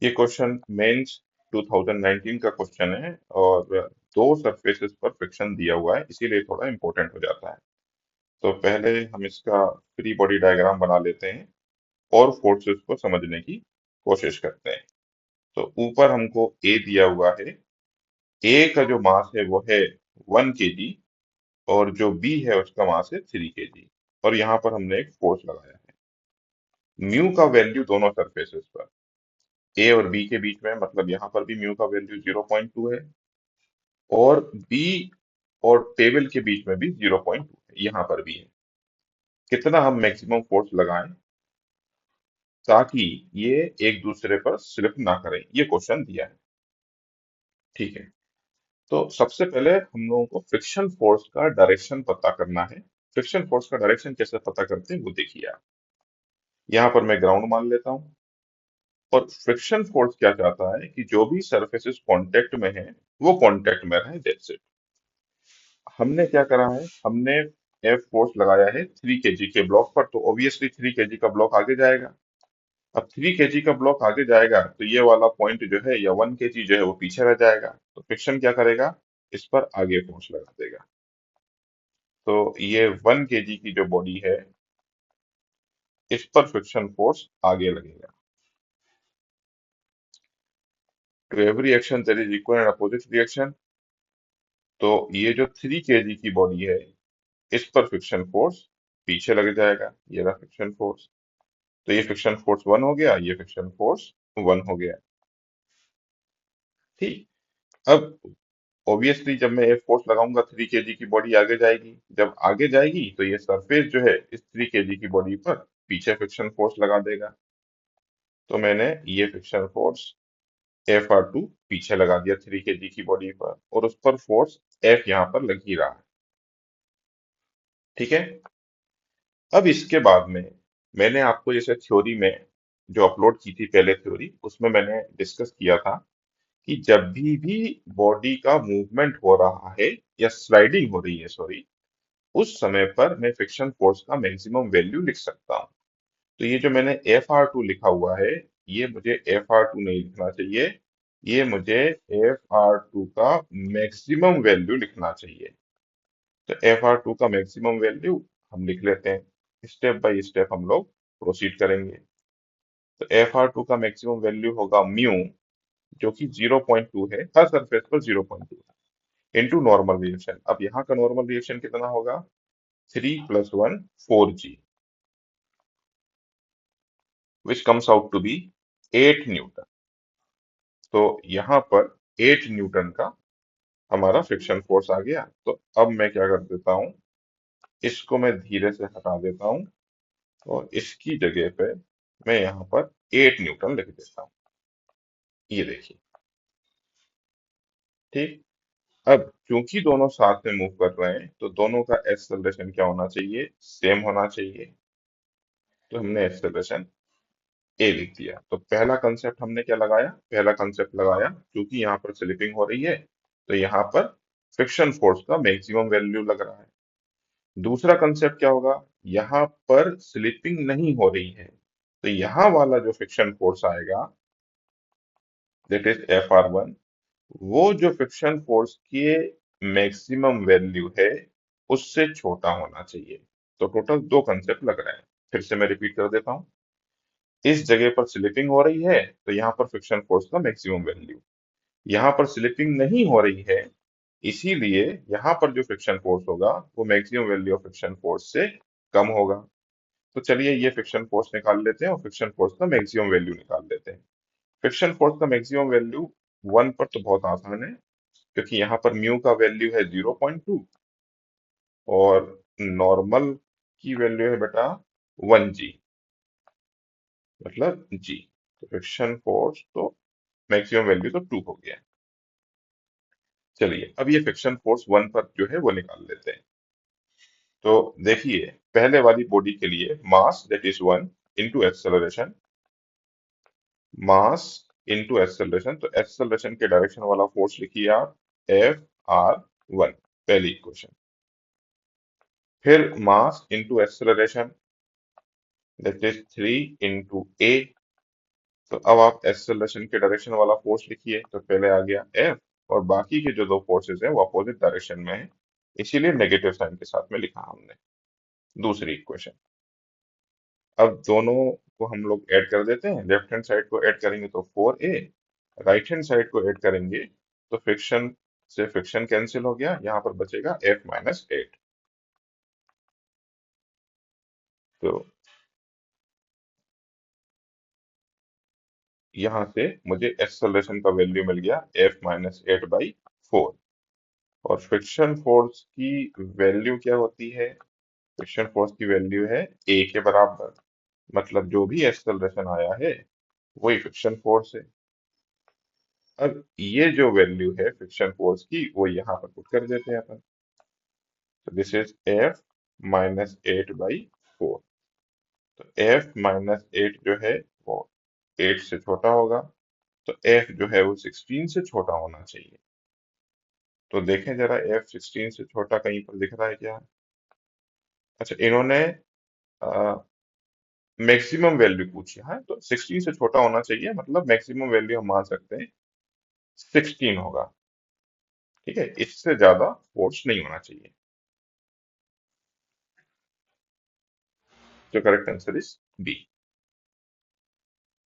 ये question mains 2019 का question है और दो सरफेसेस पर फ्रिक्शन दिया हुआ है, इसीलिए थोड़ा इंपॉर्टेंट हो जाता है। तो पहले हम इसका फ्री बॉडी डायग्राम बना लेते हैं और फोर्सेस को समझने की कोशिश करते हैं। तो ऊपर हमको ए दिया हुआ है। ए का जो मास है वो है 1 kg और जो बी है उसका मास है 3 kg। और यहाँ पर हमने एक फोर्स लगाया है। म्यू का वैल्यू दोनों सरफेसेस पर ए और बी के बीच में, मतलब यहाँ पर भी म्यू का वैल्यू 0.2 है और बी और टेबल के बीच में भी 0.2 है, यहाँ पर भी है। कितना हम मैक्सिमम फोर्स लगाएं ताकि ये एक दूसरे पर स्लिप ना करें, ये क्वेश्चन दिया है। ठीक है। तो सबसे पहले हम लोगों को फ्रिक्शन फोर्स का डायरेक्शन पता करना है। फ्रिक्शन फोर्स का डायरेक्शन कैसे पता करते हैं वो देखिए आप। यहाँ पर मैं ग्राउंड मान लेता हूँ और फ्रिक्शन फोर्स क्या चाहता है कि जो भी सरफेसेस कांटेक्ट में है वो कांटेक्ट में रहे, दैट्स इट। हमने क्या करा है, हमने एफ फोर्स लगाया है 3 kg के ब्लॉक पर, तो ऑब्वियसली 3 kg का ब्लॉक आगे जाएगा। अब 3 kg का ब्लॉक आगे जाएगा तो ये वाला पॉइंट जो है या 1 kg जो है वो पीछे रह जाएगा। तो फ्रिक्शन क्या करेगा, इस पर आगे फोर्स लगा देगा। तो ये 1 kg की जो बॉडी है इस पर फ्रिक्शन फोर्स आगे लगेगा। To every action there is equal and opposite reaction. तो ये जो 3 kg की बॉडी है इस पर फ्रिक्शन फोर्स पीछे लग जाएगा, ये रहा फ्रिक्शन फोर्स। तो ये फ्रिक्शन फोर्स 1 हो गया, ये फ्रिक्शन फोर्स 1 हो गया। ठीक। अब ऑब्वियसली जब मैं एक फोर्स लगाऊंगा 3 kg की बॉडी आगे जाएगी, जब आगे जाएगी तो ये सरफेस जो है इस 3 kg की बॉडी पर पीछे फ्रिक्शन फोर्स लगा देगा। तो मैंने ये फ्रिक्शन फोर्स Fr2 पीछे लगा दिया 3 kg की बॉडी पर और उस पर फोर्स F यहाँ पर लग ही रहा है। ठीक है। अब इसके बाद में मैंने आपको जैसे थ्योरी में जो अपलोड की थी पहले थ्योरी, उसमें मैंने डिस्कस किया था कि जब भी बॉडी का मूवमेंट हो रहा है या स्लाइडिंग हो रही है, सॉरी, उस समय पर मैं फ्रिक्शन फोर्स का मैक्सिमम वैल्यू लिख सकता हूँ। तो ये जो मैंने Fr2 लिखा हुआ है, ये मुझे Fr2 नहीं लिखना चाहिए, ये मुझे Fr2 का मैक्सिमम वैल्यू लिखना चाहिए। तो Fr2 का मैक्सिमम वैल्यू हम लिख लेते हैं, स्टेप बाय स्टेप हम लोग प्रोसीड करेंगे। तो Fr2 का मैक्सिमम वैल्यू होगा म्यू, जो कि 0.2 है, हर सरफेस पर 0.2 है, इंटू नॉर्मल रिएक्शन। अब यहाँ का नॉर्मल रिएक्शन कितना होगा, 3 + 1 4g, which comes out to be 8 newton. तो यहाँ पर 8 न्यूटन का हमारा फ्रिक्शन फोर्स आ गया। तो अब मैं क्या कर देता हूँ, इसको मैं धीरे से हटा देता हूँ और इसकी जगह पे मैं यहाँ पर 8 न्यूटन लिख देता हूँ। ये देखिए। ठीक। अब चूंकि दोनों साथ में मूव कर रहे हैं तो दोनों का एक्सेलरेशन क्या होना चाहिए, सेम होना चाहिए। तो हमने एक्सेलरेशन ए लिख दिया। तो पहला कंसेप्ट हमने क्या लगाया, पहला कंसेप्ट लगाया क्योंकि यहाँ पर स्लिपिंग हो रही है तो यहाँ पर फ्रिक्शन फोर्स का मैक्सिमम वैल्यू लग रहा है। दूसरा कंसेप्ट क्या होगा, यहाँ पर स्लिपिंग नहीं हो रही है तो यहाँ वाला जो फ्रिक्शन फोर्स आएगा, दैट इज Fr1, वो जो फ्रिक्शन फोर्स के मैक्सिमम वैल्यू है उससे छोटा होना चाहिए। तो टोटल दो कंसेप्ट लग रहे हैं। फिर से मैं रिपीट कर देता हूँ। इस जगह पर स्लिपिंग हो रही है तो यहाँ पर फ्रिक्शन फोर्स का मैक्सिमम वैल्यू, यहाँ पर स्लिपिंग नहीं हो रही है इसीलिए यहाँ पर जो फ्रिक्शन फोर्स होगा वो maximum value of friction force से कम होगा। तो चलिए ये फ्रिक्शन फोर्स निकाल लेते हैं और फ्रिक्शन फोर्स का मैक्सिमम वैल्यू निकाल लेते हैं। फ्रिक्शन फोर्स का मैक्सिमम वैल्यू 1 पर तो बहुत आसान है, क्योंकि यहाँ पर म्यू का वैल्यू है 0.2 और नॉर्मल की वैल्यू है बेटा 1g, मतलब g। तो फ्रिक्शन फोर्स तो मैक्सिमम वैल्यू तो 2 हो गया। चलिए अब ये फ्रिक्शन फोर्स 1 पर जो है वो निकाल लेते हैं। तो देखिए पहले वाली बॉडी के लिए mass that is 1 into acceleration, mass into acceleration, तो एक्सेलरेशन के डायरेक्शन वाला फोर्स लिखिए आप Fr1, पहली इक्वेशन। फिर mass into acceleration that is 3 into a, तो अब आप एक्सेलरेशन के डायरेक्शन वाला फोर्स लिखिए, तो पहले आ गया एफ, और बाकी के जो दो फोर्सेस हैं वो अपोजिट डायरेक्शन में है, इसीलिए नेगेटिव साइन के साथ में लिखा हमने। दूसरी इक्वेशन, अब दोनों को हम लोग ऐड कर देते हैं। लेफ्ट हैंड साइड को ऐड करेंगे तो 4a, राइट हैंड साइड को ऐड करेंगे तो फ्रिक्शन से फ्रिक्शन कैंसिल हो गया, यहाँ पर बचेगा F-8। तो यहाँ से मुझे एक्सेलरेशन का वैल्यू मिल गया F-8/4। और फ्रिक्शन फोर्स की वैल्यू क्या होती है? फ्रिक्शन फोर्स की वैल्यू है A के बराबर, मतलब जो भी एक्सेलरेशन आया है वही फ्रिक्शन फोर्स है। अब ये जो वैल्यू है फ्रिक्शन फोर्स की वो यहाँ पर पुट कर देते हैं अपन। तो दिस इज F-8/4। तो F-8 जो है वो 8 से छोटा होगा, तो F जो है वो 16 से छोटा होना चाहिए। तो देखें जरा, F 16 से छोटा कहीं पर दिख रहा है क्या? अच्छा, इन्होंने मैक्सिमम वैल्यू पूछी है, तो 16 से छोटा होना चाहिए, मतलब मैक्सिमम वैल्यू हम मान सकते हैं 16 होगा। ठीक है, इससे ज्यादा फोर्स नहीं होना चाहिए। तो करेक्ट आंसर इज बी।